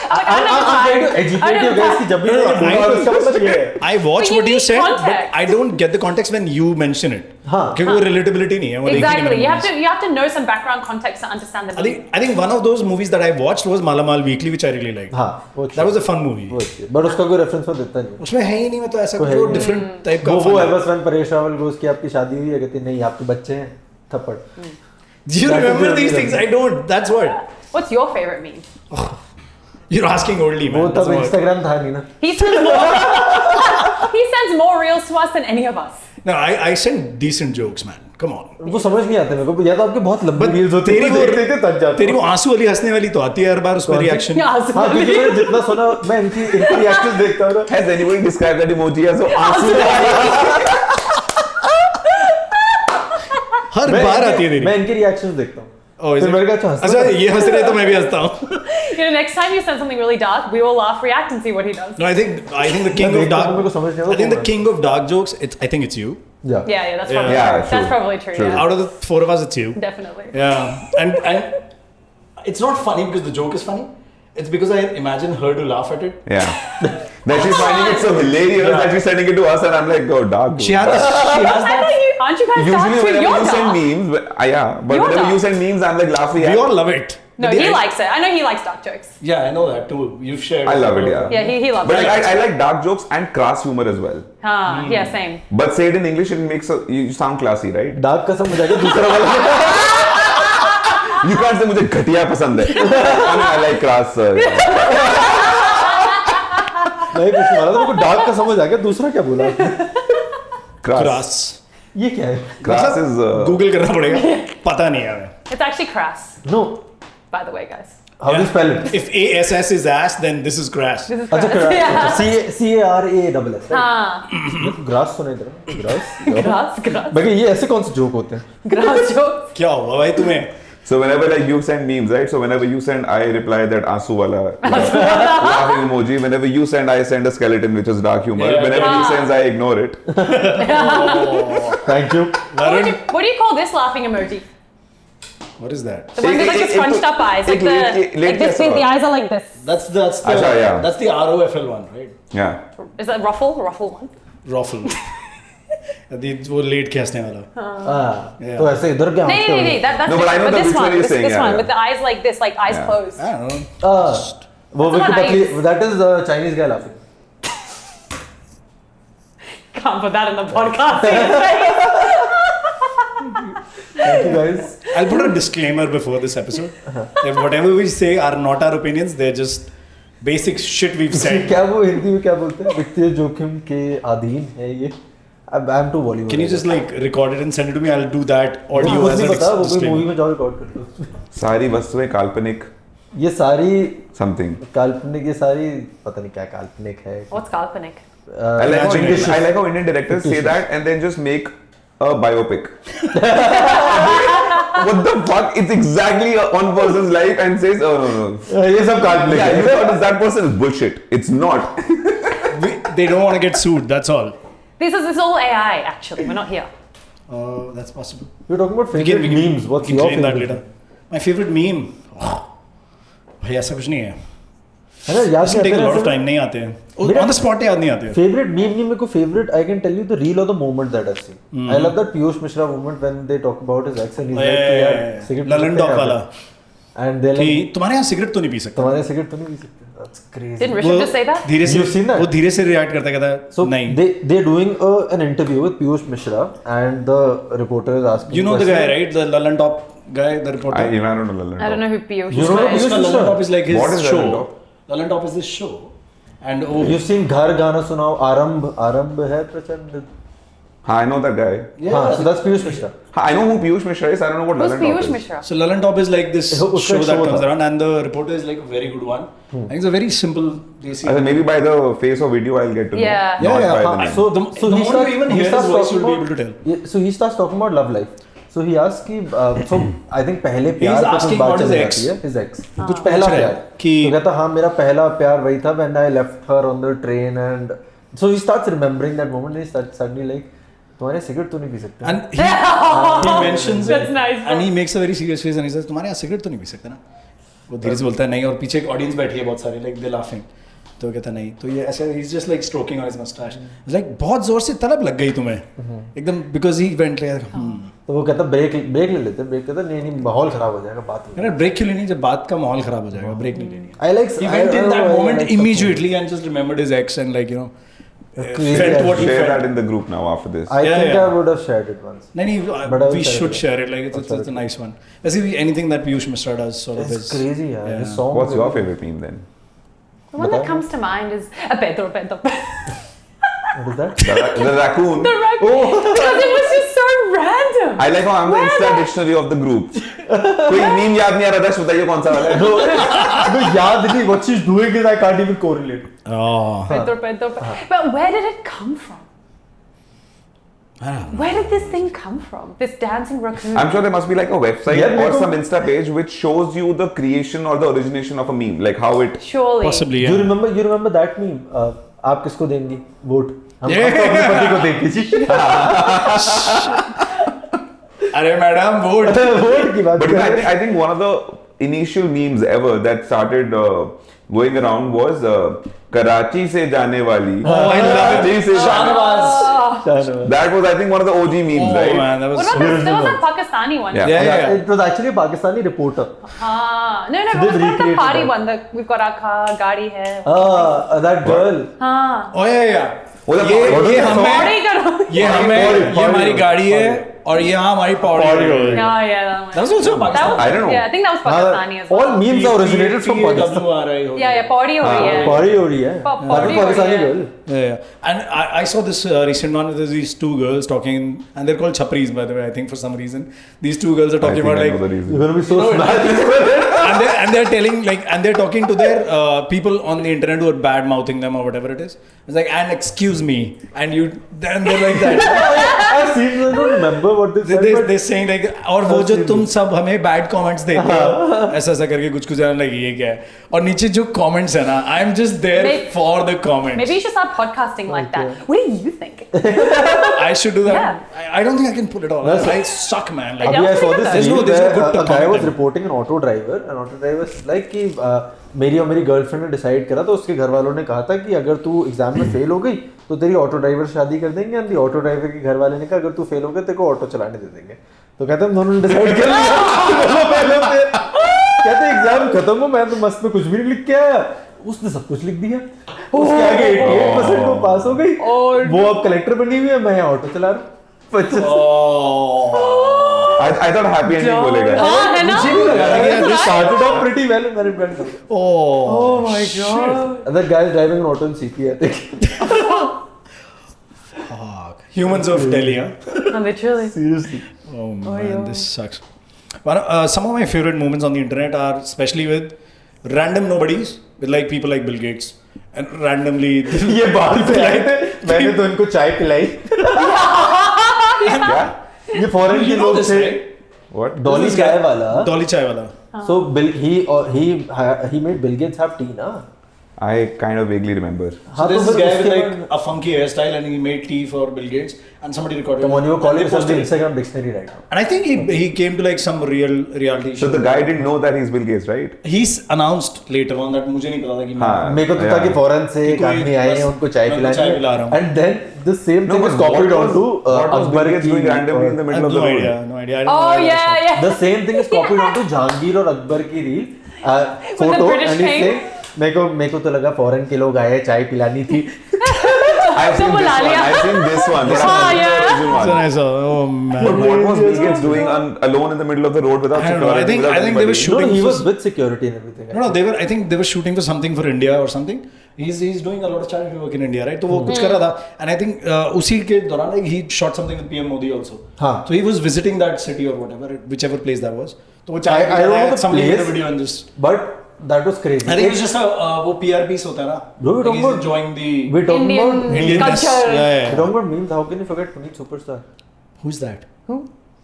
I'm like, I'm trying to educate you guys कि जब भी इसका मतलब ये है। I watch But you what you need said, context. but I don't get the context when you mention it. हाँ। क्योंकि वो relatability नहीं है. वो देखने Exactly. के You movies. have to know some background context to understand the movie. I think one of those movies that I watched was Malamal Weekly, which I really liked. हाँ वो That was a fun movie. But उसका कोई reference में देता नहीं। उसमें है ही नहीं मतलब ऐसा कोई है कोई ही नहीं। डिफरेंट टाइप का. वो fun है है. बस when परेश रावल गोस की आपकी शादी हुई है कहती नहीं आपके बच्चे हैं थप्पड़। Do you remember these things? I don't. That's what. What's your favorite meme? You're asking oldly, man. वो That's तब what. इंस्टाग्राम था नहीं ना। He sends more. He sends more reels to us than any of us. No, I send decent jokes, man. Come on. वो समझ नहीं आते मेरे को या तो आपके बहुत लंबी रील्स होती तेरी वो देखते थक जाते तेरी वो आंसू वाली हंसने वाली तो आती है हर बार उसमें रिएक्शन. Yeah, हाँ क्योंकि मैंने जितना सुना मैं इनकी रिएक्शंस देखता हूँ ना। Has anybody described that emoji as आंसू? हर बार आती है तेरी. मैं इनके रिएक्शंस देखता हूँ। Oh, is फिर it? मेरे को अच्छा हंसता अच्छा है। ये हंस रहे तो मैं भी हंसता हूँ. You know, next time you send something really dark, we will laugh, react, and see what he does. No, I think the king मैं of देखता हूँ, मेरे को समझ नहीं dark. आता I think the कौन है। king of dark jokes. I think it's you. Yeah. Yeah, that's Yeah. probably Yeah, true. true. That's probably true. True. Yeah. Out of the four of us, it's you. Definitely. Yeah, and it's not funny because the joke is funny. It's because I imagine her to laugh at it. Yeah. That she's finding it so hilarious that she's sending it to us, and I'm like, oh, dark. She has I that. thought aren't you guys dark Usually, too? whenever You're you send dark. memes, but You're whenever dark. you send memes, I'm like laughing. We all love it. No, But he I- likes it. I know he likes dark jokes. Yeah, I know that too. You've shared. I love it, yeah. Yeah, he loves But it. like, I like dark jokes and crass humor as well. Yeah, same. But say it in English, it makes you sound classy, right? Dark का समझ आ गया दूसरा वाला। You can't say मुझे घटिया पसंद है. I mean, I like crass. नहीं कुछ नहीं वाला तो मेरे को डार्क का समझ आ गया दूसरा क्या बोला आपने? Crass. ये क्या है? Crass is. Google करना पड़ेगा. पता नहीं है. It's actually crass, No. by the way, guys. How do you spell it? If ASS is ass, then this is crass. This is अच्छा crass. Yeah. CARASS. हाँ, ग्रास सुना इधर ग्रास grass. बाकी ये ऐसे कौन से जोक होते हैं? Grass jokes. क्या हुआ भाई तुम्हें? So whenever like you send memes, right? So whenever you send, I reply that आंसू वाला laughing emoji. Whenever you send, I send a skeleton, which is dark humor. Yeah. Whenever he sends, I ignore it. Thank you. Varun, What do you call this laughing emoji? what is that? The one with like the scrunched up eyes, like the like this. The eyes are like this. That's the Acha, yeah. that's the ROFL one, right? Yeah. Is that ruffle? Ruffle one? Ruffle. वो late के हंसने वाला. हाँ तो ऐसे इधर क्या No, हंसते no, हो? no, no. That's No, but I know but the this which one one, you're this, saying, this yeah, one yeah. with the eyes like this, like eyes Yeah. closed. I don't know. वो That's बिल्कुल not पतली nice. that is Chinese guy laughing. Can't put that in the podcast. Thank you guys. I'll put a disclaimer before this episode. If whatever we say are not our opinions, they're just basic shit we've said. क्या वो हिंदी में क्या बोलते हैं? वित्तीय जोखिम के अधीन है ये. I'm too Bollywood. Can you just like record it and send it to me? I'll do that audio मुझे as नहीं a पता वो कोई disclaimer. मूवी में जाओ रिकॉर्ड कर दो. सारी वस्तुएं काल्पनिक ये सारी something. काल्पनिक ये सारी पता नहीं क्या काल्पनिक है. What's kalpanik? I like, how Imagine Indian, I like how Indian directors say that and then just make a biopic. What the fuck? It's exactly one person's life and says, oh no. ये सब काल्पनिक Yeah, है. you thought that person is bullshit. It's not. They don't want to get sued. That's all. This is all AI actually. We're not here. That's possible. We're talking about favorite memes. What's we can your claim that favorite? later. My favorite meme. भाई ऐसा कुछ नहीं है. है ना, याद Doesn't take a lot of नहीं time, नहीं आते हैं मेरा- on the spot याद नहीं आते हैं. फेवरेट मीम नहीं, मेरे को favourite I can tell you the reel और the moment that I seen. I love that Piyush Mishra moment when they talk about his ex and he like यार सिगरेट ललन टॉप वाला एंड दे कि like तुम्हारे यहाँ cigarette तो नहीं P सकते. तुम्हारे सिगरेट तो नहीं पी सकते. That's crazy. Didn't Rishabh just say that? धीरे से You've seen that? वो धीरे से रिएक्ट करता कहता है So नहीं. they're doing an interview with P.S Mishra and the reporter is asking. You know the guy, question. right? The Lalan Top guy, the reporter. I don't know Lalan. I don't know who Piyush You is. know but- Piyush उसका Mishra? Lalan Top is like his What is show. Lalan Top? Lalan Top is this show. And You've seen घर गाना सुनाओ आरंभ है प्रचंड. I know that guy. हाँ, so that's P.S Mishra. I know who P.S Mishra is. I don't know what Who's Lalan Top Piyush is. Mishra? So Lalan Top is like this उसका show that show comes था. around, and the reporter is like a very good one. I think it's a very simple, basic. I think maybe by the face of video I'll get to know. Yeah. Not Yeah, by yeah. the name. So The he moment starts you even he hear starts his voice, talking you'll be about- able to tell. Yeah, so he starts talking about love life. So he asks कि so I think पहले प्यार पे कुछ asking बात about his चली ex. जाती है. His ex. कुछ पहला पूछ रहा है प्यार. कि- तो कहता हाँ मेरा पहला प्यार वही था when I left her on the train and so he starts remembering that moment and he starts suddenly like तुम्हारे सिगरेट तो नहीं पी सकते. And he mentions That's it, nice, and he makes a very serious face and he says, तुम्हारे यहाँ cigarette तो नहीं P सकते ना? वो धीरे से बोलता है नहीं, और पीछे एक ऑडियंस बैठी है बहुत सारी, like they laughing. तो वो कहता नहीं, तो ये ऐसे he's just like stroking on his mustache. It's like बहुत जोर से तलब लग गई तुम्हें, एकदम because he went like. तो वो कहता ब्रेक ले लेते. ब्रेक कहता नहीं माहौल खराब हो जाएगा बात. मैंने ब्रेक क्यों लेनी जब बात का माहौल खराब हो जाएगा, ब्रेक नहीं लेनी. I like. He went in that moment immediately and just remembered his ex and like felt what he Share felt. that in the group now after this. I Yeah, think yeah. I would have shared it once. नहीं But I will we share should it. share it, like it's a nice one. Basically anything that Piyush Mishra does sort of It's is crazy, yeah. Yeah. His song. What's your favorite meme then? The one that बताओ. comes to mind is a Pedro. What is that? The raccoon. The raccoon. Because it was just so random. I like how I'm the Where Insta the- dictionary of the group. कोई meme याद नहीं आ रहा था, बताइए कौन सा वाला है? No, याद नहीं. What she's doing is I can't even correlate. Oh. Pedro. But where did it come from? I don't know. Where did this thing come from? This dancing raccoon? I'm sure there must be like a website Yeah, or देखो. some Insta page which shows you the creation or the origination of a meme, like how it. Surely. Possibly, You yeah. remember that meme? आप किसको देंगी vote? हम Yeah. तो अपने पति को देंगे जी. अरे मैडम वोट. वोट की बात But कर रहे हैं. I think one of the initial memes ever that started going around was Karachi से जाने वाली. Oh, I love it. Karachi से जाने- Shahnawaz. That was, I think, one of the OG memes, Oh right? man, that was. What about this? There was a Pakistani one. Yeah. Yeah. It was actually a Pakistani reporter. No, So what they've about the recreated party that. one? We've got our car, gaadi hai. That girl. हाँ. Oh yeah. वो तो- ये What is that? हमें Party करो. ये हमें ये हमारी गाड़ी है और ये हमारी पौड़ी पौड़ी है. हो गई. Yeah, that one. That was also Pakistan. I don't know. Yeah, I think that was Pakistani as well. All memes are originated from Pakistan. Yeah, party हो रही है. Party हो रही है. Party That was हो रही Pakistani है. girl. Yeah. And I saw this recent one with these two girls talking, and they're called chapris by the way. I think for some reason these two girls are I talking think about I like, know the reason. You're gonna be so smashed. and they're telling like, and they're talking to their people on the internet who are bad mouthing them or whatever it is. It's like, and excuse me, and you then they're like that. I've seen. I don't remember what they said. but They're saying like, और वो जो तुम सब हमें bad comments देते हो ऐसा ऐसा करके कुछ like ये क्या है और नीचे जो comments है ना, I'm just there Maybe- for the comments. Maybe you should start podcasting like that. What do you think? I should do that. Yeah. I don't think I can pull it off. I suck, man. Like, Yeah, अभी I saw pretty this good. There's no- reel there's no where good a guy was comment. reporting an auto driver. An auto driver like कि मेरी और मेरी girlfriend ने decide करा तो उसके घर वालों ने कहा था कि अगर तू एग्जाम में फेल हो गई तो तेरी ऑटो ड्राइवर शादी कर देंगे. एंड ऑटो ड्राइवर के घर वाले ने कहा अगर तू फेल हो गया तेरे को ऑटो चलाने दे देंगे. तो कहते हैं दोनों ने डिसाइड कर लिया. कहते एग्जाम खत्म हो मैं तो मस्त में कुछ भी नहीं लिख के आया. उसने सब कुछ लिख दिया. उसके आगे 88% वो पास हो गई. वो अब कलेक्टर बनी हुई है. मैं यहाँ ऑटो चला रहा हूँ. oh. I thought happy ending बोलेगा. हाँ, है ना? मुझे भी लगा that they started off pretty well and then it went down. Oh my god. And that guy is driving an auto in CP, I think. Fuck. Humans of Delhi, huh? No, literally. Seriously. Oh man, this sucks. Some of my favorite moments on the internet are especially with random nobodies, with like people like Bill Gates, and randomly. ये बात पे आए थे मैंने तो इनको चाय पिलाई. क्या? ये फॉरेन के You know लोग this, थे. What? डॉली This चाय guy- वाला. Dolly chai wala. So he made Bill Gates have tea ना. I kind of vaguely remember. So there's this guy with like a funky hairstyle and he made tea for Bill Gates and somebody recorded Come on, you and call they yourself the posted it. Instagram dictionary right now. And I think he came to like some reality show. So the guy didn't know that he's Bill Gates, right? He's announced later on that मुझे नहीं पता था कि हाँ. मेरे को तो था कि फॉरेन से एक कोई आदमी आए हैं बस उनको चाय मैं उनको चाय पिला रहा पिलानी हूँ. and then the same No, thing but is copied what onto was Akbar Bill Gates doing randomly in the I middle have of the no road? idea, no idea. I don't know Oh why that yeah, yeah. the same thing is copied onto Jahangir और अकबर की reel the photo British and he's king. saying मेरे को तो लगा foreign के लोग आए चाय पिलानी थी. I've seen this one. I've seen this one. This Ah, is the yeah. original was. one. So I saw, oh man. But what was Bill Gates doing alone in the middle of the road without I don't know. security? I think they were No, shooting. he for- was with security and everything. No, they were. I think they were shooting for something for India or something. He's doing a lot of charity work in India, right? तो वो कुछ कर रहा था. And I think उसी के दौरान like he shot something with PM Modi also. हाँ. So he was visiting that city or whatever, whichever place that was. तो वो I don't know the somebody made a place, video and just. but that was crazy. I think it was just a वो PR piece होता है ना. Bro, we're Like talking he's about- enjoying the We're talking Indian about Indian culture. Yeah. We're talking about memes. How can you forget Puneet Superstar? Who's that?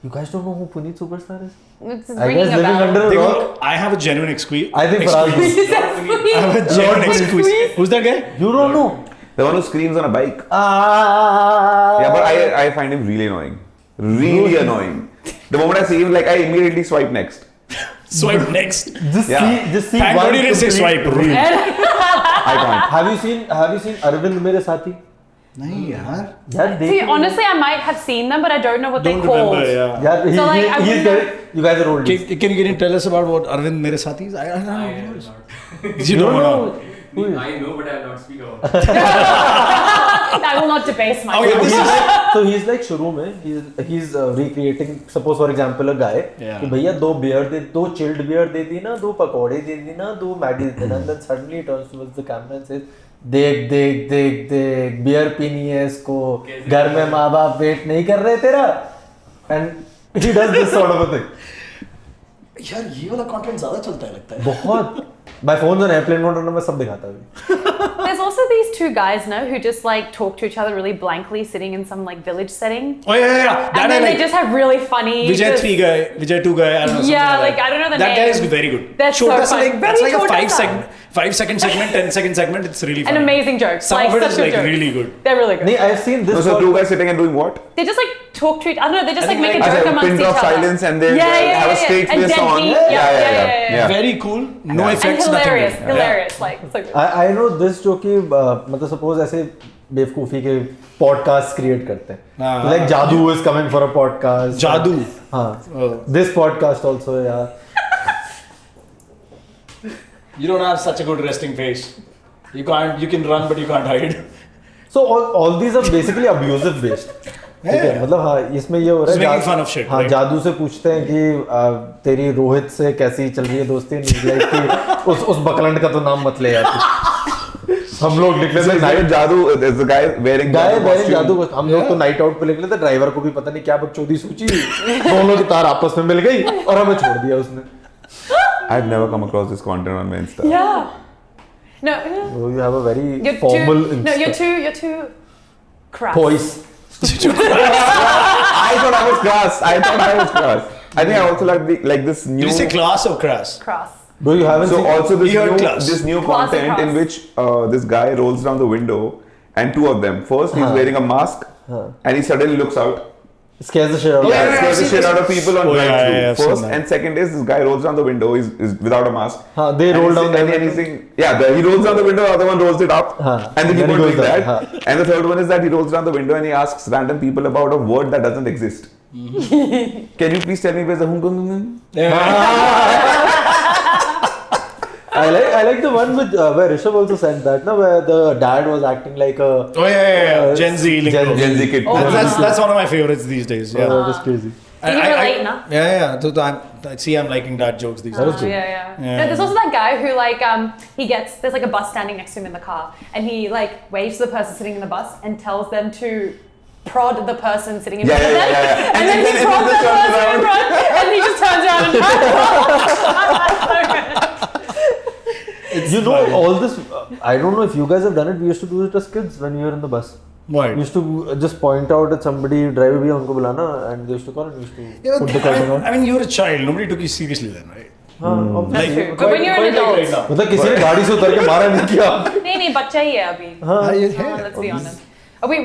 You guys don't know who Puneet Superstar is? It's I ringing guess a living bell. under a They rock. go, I have a genuine excuse. I think Faraz is. I have a genuine Lord excuse. Squeeze. Who's that guy? You don't know. The one who screams on a bike. Ah. Yeah, but I find him really annoying. Really annoying. The moment I see him, like I immediately swipe next. Swipe next. Yeah. Just see Thank one God you didn't say complete swipe. reel. I can't. Have you seen Arvind मेरे साथी? नहीं यार. यार See, देख. honestly, I might have seen them, but I don't know what Don't they're called. remember. Yeah. यार So, like, I he's wouldn't there. You guys are old. Can you tell us about what Arvind मेरे साथी is? I don't know. I am not. You don't know. Who is? I know, but I will not speak about it. I will not debase myself. Okay, this is So he's like शुरू में he's recreating, suppose for example a guy Yeah. कि भैया दो chilled beer दे दी ना, दो पकौड़े दे दी ना, दो मैगी दे देना, and then suddenly he turns towards the camera and says देख बियर पीनी है इसको, घर में माँ बाप वेट नहीं कर रहे तेरा, and he does this sort of a thing. यार ये वाला कंटेंट ज्यादा चलता है लगता है. बहुत. My phone's on airplane mode और मैं सब दिखाता हूँ. There's also these two guys, no, who just like talk to each other really blankly, sitting in some like village setting, Oh yeah. That and I then like. they just have really funny. Vijay just- 3 guy, Vijay 2 guy, I don't know. Yeah, something like, I don't know the that name. guy is very good. That's so Chota sa funny. like, that's Very like a chota sa. 5-second segment, 10-second segment. It's really And funny. amazing jokes. Some like of it such is good like jokes. really good. They're really good. नहीं, I've seen this. No, so sort two of- guys sitting and doing what? They just like talk to each. I don't know. They just I like think make a like- joke A amongst pin each drop other. silence and they have a straight And face on. deadbeat. Yeah. Very cool. No Yeah. effects. And hilarious, nothing. hilarious. Like so good. I know this जो कि मतलब suppose ऐसे बेवकूफी के podcast create करते हैं, हाँ, like जादू is coming for a podcast. जादू. हाँ. This podcast also, yeah. You don't have such a good resting face. You can't. You can run, but you can't hide. So all these are basically abusive based. ठीक है, मतलब हाँ इसमें ये हो रहा Just है making fun of shit, हाँ right? जादू से पूछते हैं कि तेरी रोहित से कैसी चल रही है दोस्ती, like कि उस बकलंड का तो नाम मत ले यार. हम लोग निकले So थे is that a jadoo? There's a guy wearing guy jadoo bearing costume. जादू को हम लोग तो नाइट आउट पे निकले थे, ड्राइवर को भी पता नहीं क्या बकचोदी सूची, दोनों की तार आपस में मिल गई और हमें छोड़ दिया उसने. I've never come across this content on my Insta. Yeah. No. So you have a very You're formal too. No, you're too. Crass. voice. I thought I was class. I think I also like this new. Did you say class or crass? Crass. Bro, you haven't So seen also We heard class. this new Class content in across. which this guy rolls down the window and two of them. First he's wearing a mask and he suddenly looks out. scares the shit out of Yeah, you. yeah, Scares the I've shit seen out of this. people on Oh, yeah, drive-thru. yeah, I've seen First that. and second is this guy rolls down the window. Is without a mask. They And roll he's- down the and anything. Yeah, he rolls down the window. The other one rolls it up, and they Then keep he on goes doing down, that. And the third one is that he rolls down the window and he asks random people about a word that doesn't exist. Can you please tell me where's the I like the one with where Rishabh also sent that, no, where the dad was acting like a Oh yeah. Gen Z. lingo. Gen Z kid? That's one of my favorites these days. Yeah. that was crazy. So you relate, no? Yeah. So I'm liking dad jokes these days. Yeah. No, there's also that guy who like there's like a bus standing next to him in the car, and he like waves to the person sitting in the bus and tells them to prod the person sitting in front of them, yeah. and then he prods the person in front, and he just turns around and You know all this. I don't know if you guys have done it. We used to do it as kids when we were in the bus. What? We used to just point out at somebody, driver bhi unko bulana, and they used to call and we used to put the curtain on. I mean, you're a child. Nobody took you seriously then, right? हाँ, That's true. But when you're an adult, मतलब किसी ने गाड़ी से उतर के मारा नहीं किया. नहीं बच्चा ही है अभी. हाँ. Let's be honest.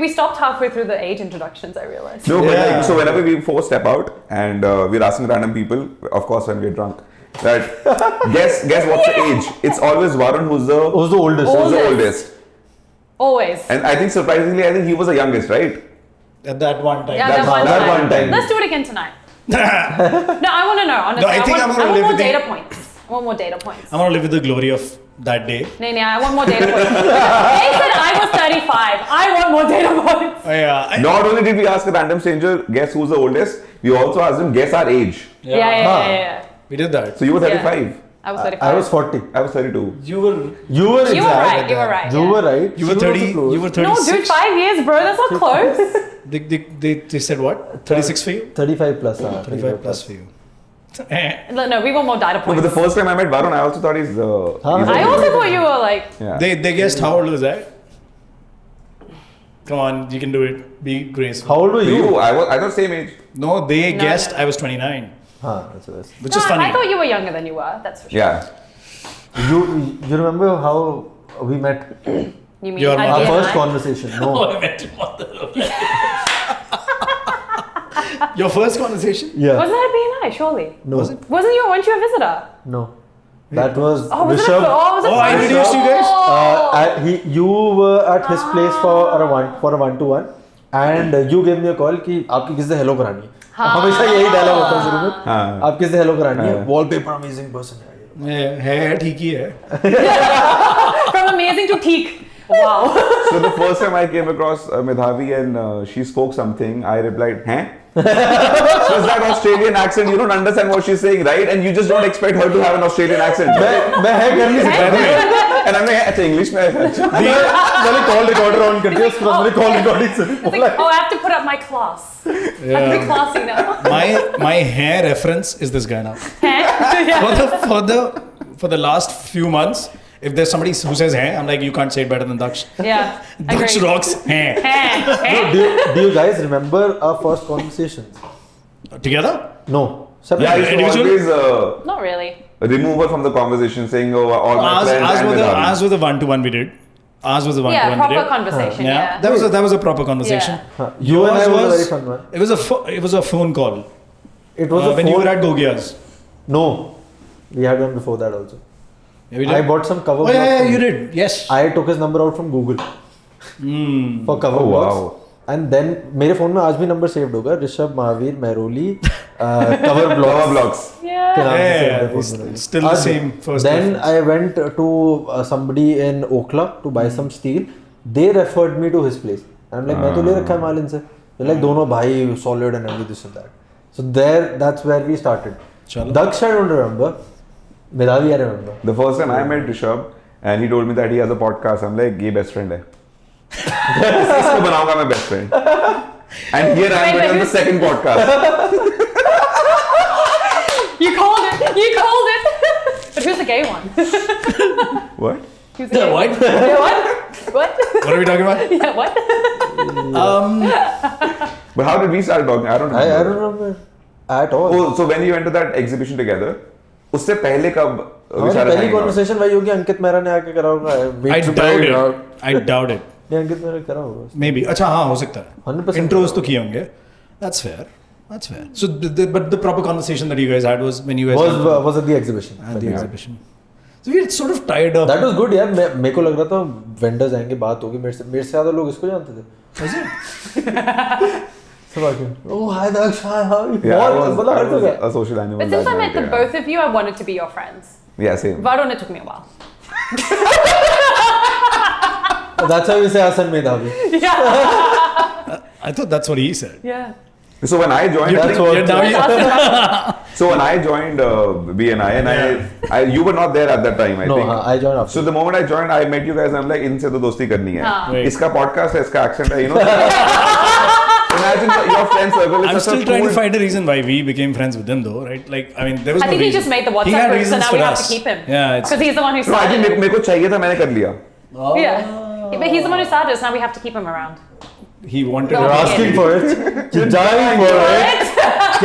We stopped halfway through the age introductions, I realized. No, but like, so whenever we four step out and we're asking random people, of course when we're drunk, that guess what's the age? It's always Varun who's the oldest. Who's the oldest. Always. And I think surprisingly, I think he was the youngest, right? At that one time. Yeah, that one time. Let's do it again tonight. No, I want to know, honestly. No, I think I'm gonna I want live more with data points. I want more data points. I want to live with the glory of that day. No, I want more data points. They said I was 35. I want more data points. Oh, yeah. Not only did we ask a random stranger, guess who's the oldest, we also asked him, guess our age. Yeah. We did that. So you were 35. I was 35. I was 40. I was 32. You were You were right. You were right. You were right. You were 30. You were 36. No, dude, 5 years, bro. That's not close. They said what? 36 for you? 35 plus. 35 plus for you. No, we want more data No, points. but the first time I met Varun, I also thought he's. I also thought you were like. Yeah. They guessed how old was I? Come on, you can do it. Be graceful. How old were you? I thought same age. No, they No, guessed no. I was 29, That's which No, is funny. I thought you were younger than you were. That's for sure. Yeah. You remember how we met? You mean Your you had Our BMI? first conversation. No. I met your mother. Your first conversation? Yeah. Wasn't that BMI? Surely. No. Was it? Weren't you a visitor? No. That was Oh, was it? Rishabh. Was it? Oh, I introduced you guys. You were at his place for a one-to-one, and you gave me a call कि आपकी किसी से hello करानी है. हमेशा यही dialogue होता है शुरू में. हाँ. आप किसी से hello करानी है. Wallpaper amazing person है. है ठीक ही है. From amazing to teak. Wow. So the first time I came across Medhavi and she spoke something, I replied, "Huh?" So it's that Australian accent, you don't understand what she's saying, right? And you just don't expect her to have an Australian accent. मैं है कर नहीं सकता. And I'm like, अच्छा English में है. मैंने call recorder on कर दिया. उसके बाद मैंने call recording से It's like, I have to put up my class. I have to be classy now. My hair reference is this guy now. Yeah. For the last few months, if there's somebody who says hey, I'm like, you can't say it better than Daksh. Yeah. Daksh Agreed. rocks hey. Do you guys remember our first conversations? Together? No. Separate. Yeah, I used to Individual? always Not really. remove her from the conversation, saying, "Oh, all my friends and Medhavi." Ours was the one-to-one we did. Ours was the Yeah, one-to-one we proper did. conversation. Yeah, Yeah. that was a proper conversation. Yeah. You and I Yours was a very fun one. It was a phone call. It was a when phone. you were at Gogia's. No, we had one before that also. Yeah, we did. I bought some cover. Oh blocks yeah, from you him. did. Yes. I took his number out from Google for cover Oh, blocks. wow. And then मेरे phone में आज भी number saved होगा Rishabh Mahavir Mehrauli cover Cover blocks blocks. Yeah. के नाम से Yeah, saved है it's phone में. still the same first Then reference. I went to somebody in Okhla to buy some steel. They referred me to his place. I'm like मैं तो ले रखा है माल इनसे. They're like दोनों भाई solid and everything this and that. So that's where we started. चलो. Daksh I don't remember. Medhavi I remember. The first time I met Rishabh and he told me that he has a podcast, I'm like, ये best friend है. इसको बनाऊंगा मैं best friend. And here I am Wait, on the who's- second podcast. You called it. You called it. But who's the gay one? What? Who's the gay What? one? Yeah, what? What? What are we talking about? Yeah, what? But how did we start talking? I don't I remember. don't remember at all. Oh, so when you went to that exhibition together, उससे पहले कब हमारी विशाल पहली hanging out? Conversation वही होगी अंकित मेहरा ने आके करा होगा I doubt it. I doubt it. नहीं अंकित मेहरा करा होगा Maybe. अच्छा हाँ हो सकता है. 100% Intros तो किए होंगे. That's fair. That's fair. So, but the proper conversation that you guys had was when you guys went was at the exhibition at the exhibition. So we had sort of tied up. That was good यार मेरे को लग रहा था vendors आएंगे बात होगी मेरे से ज्यादा लोग इसको जानते थे Was it? सब आके oh hi Daksh hi how are you Yeah, I बहुत बड़ा was हर्ट हो गया a social animal. But since that I met night, the yeah. both of you, I wanted to be your friends. Yeah, same. Varun, it took me a while. that's how you say Hasan Medhavi Yeah. I thought that's what he said. Yeah. So when I joined, That's what- so when I joined BNI and I you were not there at that time, I no think. I joined after So the moment I joined, I met you guys. I'm like, इनसे तो दोस्ती करनी है. हाँ. Right. इसका podcast है, इसका accent है, you know. Imagine your friend circle is I'm such still a trying cool. to find a reason why we became friends with him, though, right? Like, I mean, there was I no think he reason. just made the He WhatsApp had group, so reasons now for we have us. to keep him. Yeah, it's Because he's the one who No, I think started. मेरे को चाहिए था, मैंने कर लिया. Yeah. But he's the one who started us, now we have to keep him around. he wanted. No. you're asking for it you're dying for it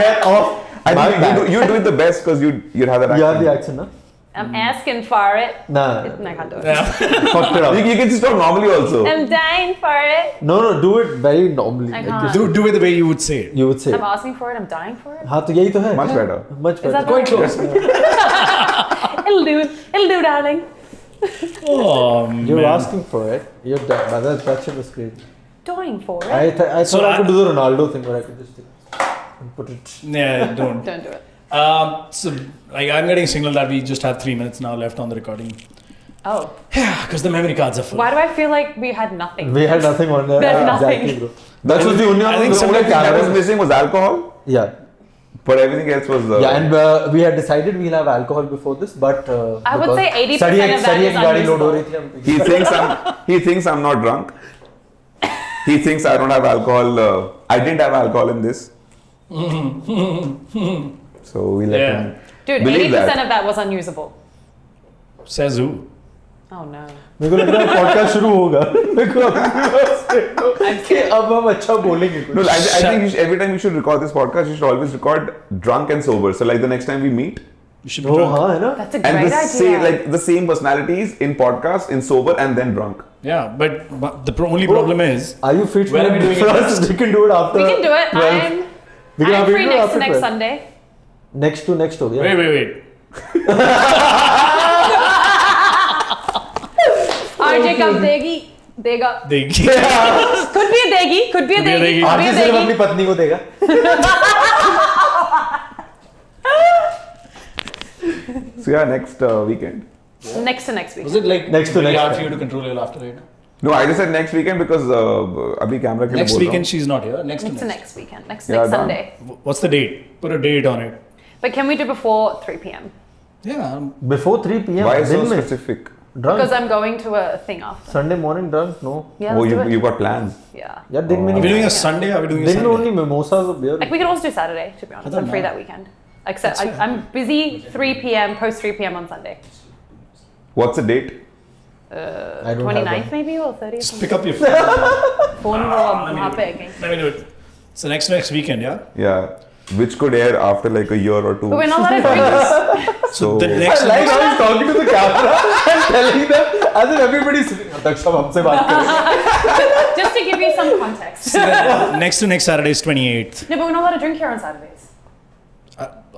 get off I My think bad. you do it the best because you'd have that accent. You have the accent, no? I'm asking for it. Nah, I can't do it. Yeah. fucked it up. You can just talk normally also. I'm dying for it. No, do it very normally. I Like can't. Do it the way you would say it. you would say. I'm asking for it. I'm dying for it. हाँ तो यही तो है. Much better. Much Is better. that quite close? It'll do. It'll do, darling. Oh, You're man. asking for it. You're done. But that shit was crazy. Dying for it. I thought So I could do the Ronaldo thing where I could just and put it. Yeah, don't. Don't do it. So, like, I'm getting signal that we just have 3 minutes now left on the recording. Oh. Yeah, because the memory cards are full. Why do I feel like we had nothing? We had nothing on there. There's nothing. Exactly, bro. That was the only one. I think The some only thing that was cameras. missing was alcohol, Yeah. but everything else was. Yeah, and we had decided we'll have alcohol before this, but I would say 80% of that Sari is की गाड़ी load हो रही unusable. थी हम. he thinks I'm not drunk. He thinks I don't have alcohol. I didn't have alcohol in this. So we let Yeah. him. Dude, Believe 80% that. of that was unusable. Says who? Oh no. मेरे को लग रहा है podcast शुरू होगा. मेरे को कि अब हम अच्छा बोलेंगे No, कुछ. I think every time you should record this podcast, you should always record drunk and sober. So like the next time we meet, You should be Oh drunk. हाँ है ना. That's a and great idea. the same personalities in podcast, in sober, and then drunk. Yeah, but the only problem is, Are you fit? When are we doing it first? next? We can do it after. We can do it. 12. We can I'm have it free do it next after to next 12. Sunday. Next to next हो गया. wait. RJ कब देगी? देगा. They Could be a देगी. Could be a देगी. Could be Aarti a सिर्फ अपनी देगी. पत्नी को देगा. So yeah, next weekend. Next to next week. was it like Next to very next hard time. for you to control your laughter right now? No, I just said next weekend because abhi camera ke liye Next bol raha weekend hoon. she's not here. Next Next to to next. next weekend. Next Yeah, done. Sunday. What's the date? Put a date on it. But can we do before 3 p.m.? Yeah. Before 3 p.m. Why so दिन में specific? drunk. Because I'm going to a thing after. Sunday morning drunk? No. Yeah, Oh, let's do you it. got plans. Yeah. यार दिन में Are we नहीं. doing a Sunday? Are we doing a दिन में Sunday? only mimosas or beer. Like we can also do Saturday, to be honest. I'm free that weekend. Except I'm busy 3 p.m. post 3 p.m. on Sunday. What's the date? I don't have 29th one. maybe or 30th. Just pick up your phone. Phone or वहाँ पे again. Let me do it. So next weekend, yeah? Yeah, which could air after like a year or two. But we're not allowed to drink this. So the So- next I like how he's talking to the camera and telling them as if everybody's sitting. Daksh अब हमसे बात करेंगे. Just to give you some context. next Saturday is 28th. No, but we're not allowed to drink here on Saturdays.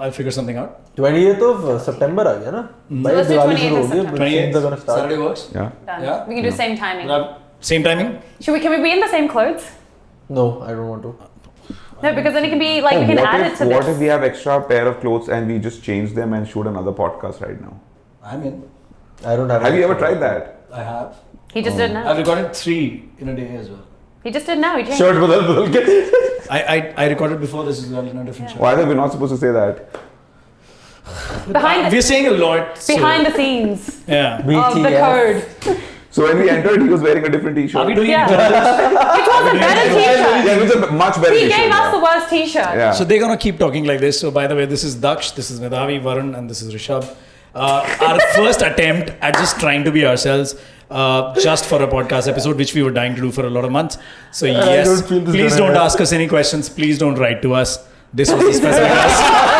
I'll figure something out. 28th of September आ गया ना. भाई let's do Diwali 28th शुरू of हो गई. September. Things are gonna start. Saturday works. Yeah. Done. Yeah? We can do same timing. Same timing? Can we be in the same clothes? No, I don't want to. No, because then it can be like we can what add if, it to what this. if we have extra pair of clothes and we just change them and shoot another podcast right now? I'm in. I don't have. Have you ever tried that? I have. He just did now. I've recorded 3 in a day as well. He just did now. He changed. Shirt बदल के. I recorded before this as well in a different show. Why are we not supposed to say that? Behind We're saying a lot. so- behind the scenes Yeah. of the code. So when we entered, he was wearing a different t-shirt. Are we doing Yeah. it? Which was a better t-shirt. Yeah, it was a much better He t-shirt. gave us yeah. the worst t-shirt. Yeah. So they're gonna keep talking like this. So by the way, this is Daksh, this is Medhavi, Varun, and this is Rishabh. Our first attempt at just trying to be ourselves, just for a podcast episode, which we were dying to do for a lot of months. So I yes, don't feel this please gonna don't happen. ask us any questions. Please don't write to us. This was the specific ask.